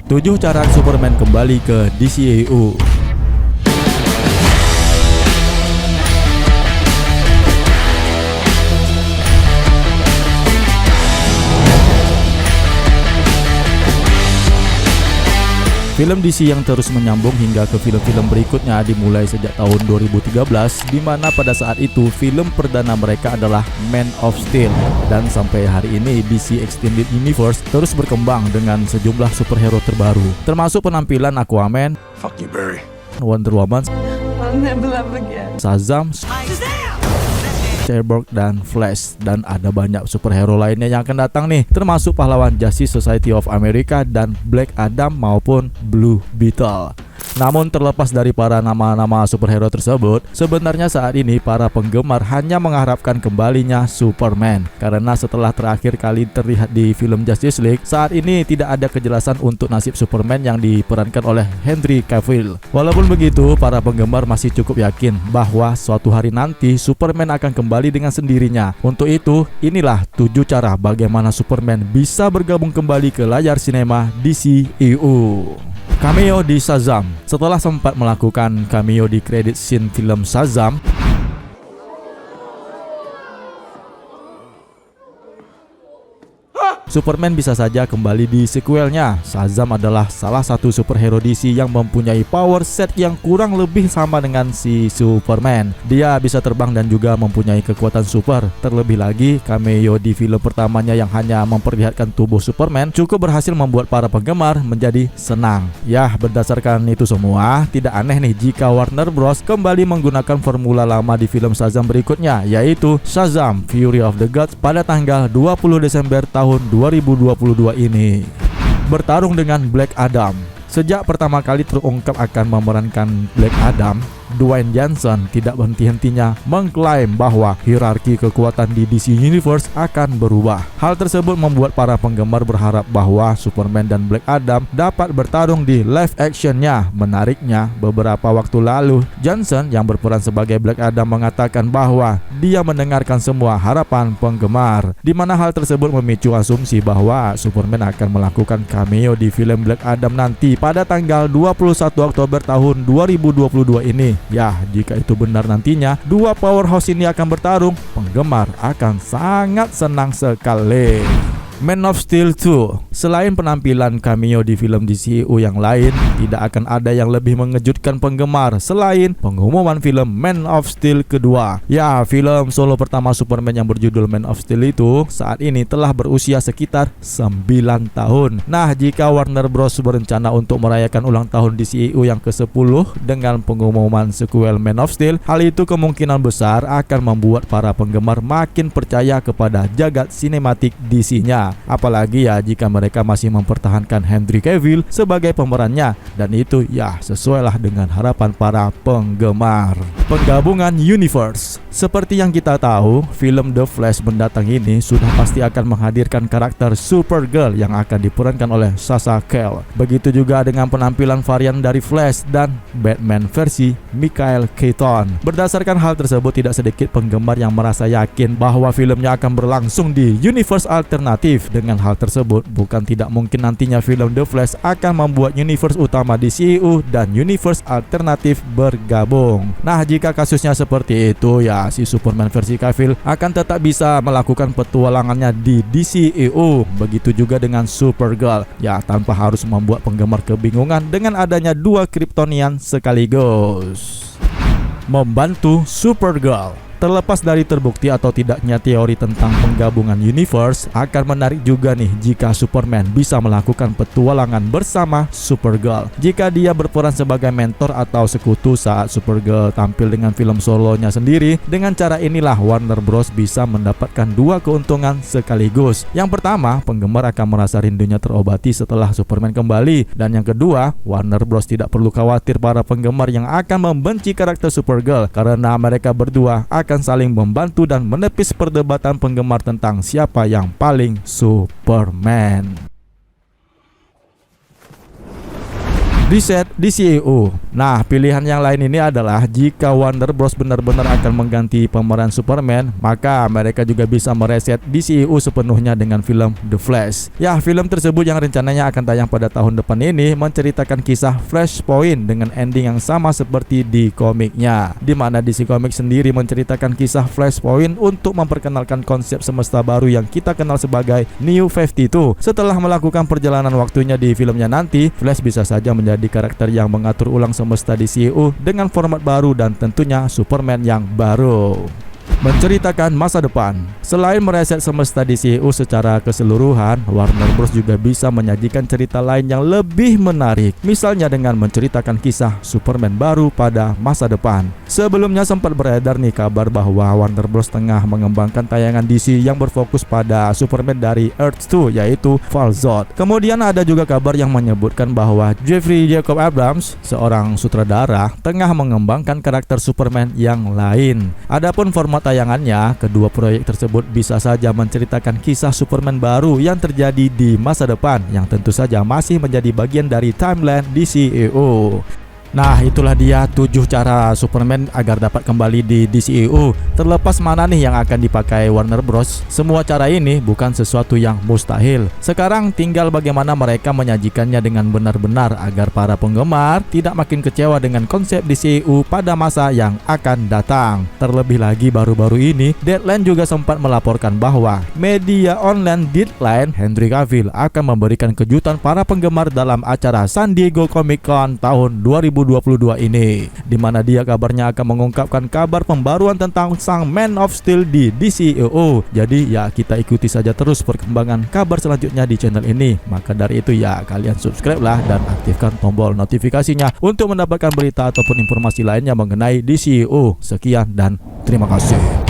7 cara Superman kembali ke DCEU. Film DC yang terus menyambung hingga ke film-film berikutnya dimulai sejak tahun 2013, di mana pada saat itu film perdana mereka adalah Man of Steel. Dan sampai hari ini DC Extended Universe terus berkembang dengan sejumlah superhero terbaru, termasuk penampilan Aquaman, Fuck you, Barry. Wonder Woman, I'll never love again. Shazam, Cyborg, dan Flash. Dan ada banyak superhero lainnya yang akan datang nih, termasuk pahlawan Justice Society of America dan Black Adam maupun Blue Beetle. Namun terlepas dari para nama-nama superhero tersebut, sebenarnya saat ini para penggemar hanya mengharapkan kembalinya Superman. Karena setelah terakhir kali terlihat di film Justice League, saat ini tidak ada kejelasan untuk nasib Superman yang diperankan oleh Henry Cavill. Walaupun begitu, para penggemar masih cukup yakin bahwa suatu hari nanti Superman akan kembali dengan sendirinya. Untuk itu, inilah 7 cara bagaimana Superman bisa bergabung kembali ke layar sinema DCEU. Cameo di Shazam. Setelah sempat melakukan cameo di credit scene film Shazam, Superman bisa saja kembali di sequelnya. Shazam adalah salah satu superhero DC yang mempunyai power set yang kurang lebih sama dengan si Superman. Dia bisa terbang dan juga mempunyai kekuatan super. Terlebih lagi, cameo di film pertamanya yang hanya memperlihatkan tubuh Superman cukup berhasil membuat para penggemar menjadi senang. Ya, berdasarkan itu semua, tidak aneh nih jika Warner Bros kembali menggunakan formula lama di film Shazam berikutnya, yaitu Shazam Fury of the Gods pada tanggal 20 Desember tahun 2022 ini. Bertarung dengan Black Adam. Sejak pertama kali terungkap akan memerankan Black Adam, Dwayne Johnson tidak berhenti-hentinya mengklaim bahwa hierarki kekuatan di DC Universe akan berubah. Hal tersebut membuat para penggemar berharap bahwa Superman dan Black Adam dapat bertarung di live actionnya. Menariknya, beberapa waktu lalu Johnson yang berperan sebagai Black Adam mengatakan bahwa dia mendengarkan semua harapan penggemar, di mana hal tersebut memicu asumsi bahwa Superman akan melakukan cameo di film Black Adam nanti pada tanggal 21 Oktober tahun 2022 ini. Ya, jika itu benar nantinya dua powerhouse ini akan bertarung, penggemar akan sangat senang sekali. Man of Steel 2. Selain penampilan cameo di film DCU yang lain, tidak akan ada yang lebih mengejutkan penggemar selain pengumuman film Man of Steel kedua. Ya, film solo pertama Superman yang berjudul Man of Steel itu saat ini telah berusia sekitar 9 tahun. Nah, jika Warner Bros berencana untuk merayakan ulang tahun DCU yang ke-10 dengan pengumuman sequel Man of Steel, hal itu kemungkinan besar akan membuat para penggemar makin percaya kepada jagat sinematik DC-nya. Apalagi ya jika mereka masih mempertahankan Henry Cavill sebagai pemerannya, dan itu ya sesuailah dengan harapan para penggemar. Penggabungan universe. Seperti yang kita tahu, film The Flash mendatang ini sudah pasti akan menghadirkan karakter Supergirl yang akan diperankan oleh Sasha Calle. Begitu juga dengan penampilan varian dari Flash dan Batman versi Michael Keaton. Berdasarkan hal tersebut, tidak sedikit penggemar yang merasa yakin bahwa filmnya akan berlangsung di universe alternatif. Dengan hal tersebut, bukan tidak mungkin nantinya film The Flash akan membuat universe utama DCEU dan universe alternatif bergabung. Nah, jika kasusnya seperti itu, ya si Superman versi Cavill akan tetap bisa melakukan petualangannya di DCEU. Begitu juga dengan Supergirl, ya tanpa harus membuat penggemar kebingungan dengan adanya dua Kryptonian sekaligus. Membantu Supergirl. Terlepas dari terbukti atau tidaknya teori tentang penggabungan universe, akan menarik juga nih jika Superman bisa melakukan petualangan bersama Supergirl. Jika dia berperan sebagai mentor atau sekutu saat Supergirl tampil dengan film solonya sendiri, dengan cara inilah Warner Bros bisa mendapatkan dua keuntungan sekaligus. Yang pertama, penggemar akan merasa rindunya terobati setelah Superman kembali, dan yang kedua, Warner Bros tidak perlu khawatir para penggemar yang akan membenci karakter Supergirl, karena mereka berdua akan saling membantu dan menepis perdebatan penggemar tentang siapa yang paling Superman. Reset DCEU. Nah, pilihan yang lain ini adalah jika Warner Bros benar-benar akan mengganti pemeran Superman, maka mereka juga bisa mereset DCEU sepenuhnya dengan film The Flash. Ya, film tersebut yang rencananya akan tayang pada tahun depan ini menceritakan kisah Flashpoint dengan ending yang sama seperti di komiknya, di mana DC Comics sendiri menceritakan kisah Flashpoint untuk memperkenalkan konsep semesta baru yang kita kenal sebagai New 52. Setelah melakukan perjalanan waktunya di filmnya nanti, Flash bisa saja menjadi karakter yang mengatur ulang semesta DCEU dengan format baru dan tentunya Superman yang baru. Menceritakan masa depan. Selain mereset semesta DCEU secara keseluruhan, Warner Bros juga bisa menyajikan cerita lain yang lebih menarik, misalnya dengan menceritakan kisah Superman baru pada masa depan. Sebelumnya sempat beredar nih kabar bahwa Warner Bros tengah mengembangkan tayangan DC yang berfokus pada Superman dari Earth 2, yaitu Val Zod. Kemudian ada juga kabar yang menyebutkan bahwa Jeffrey Jacob Abrams, seorang sutradara, tengah mengembangkan karakter Superman yang lain. Adapun format tayangannya, kedua proyek tersebut bisa saja menceritakan kisah Superman baru yang terjadi di masa depan, yang tentu saja masih menjadi bagian dari timeline DCEU. Nah, itulah dia 7 cara Superman agar dapat kembali di DCEU. Terlepas mana nih yang akan dipakai Warner Bros, semua cara ini bukan sesuatu yang mustahil. Sekarang tinggal bagaimana mereka menyajikannya dengan benar-benar agar para penggemar tidak makin kecewa dengan konsep DCEU pada masa yang akan datang. Terlebih lagi baru-baru ini, Deadline juga sempat melaporkan bahwa media online Deadline Henry Cavill akan memberikan kejutan para penggemar dalam acara San Diego Comic Con tahun 2022 ini, di mana dia kabarnya akan mengungkapkan kabar pembaruan tentang sang Man of Steel di DCEU. Jadi ya, kita ikuti saja terus perkembangan kabar selanjutnya di channel ini. Maka dari itu ya, kalian subscribe lah dan aktifkan tombol notifikasinya untuk mendapatkan berita ataupun informasi lainnya mengenai DCEU. Sekian dan terima kasih.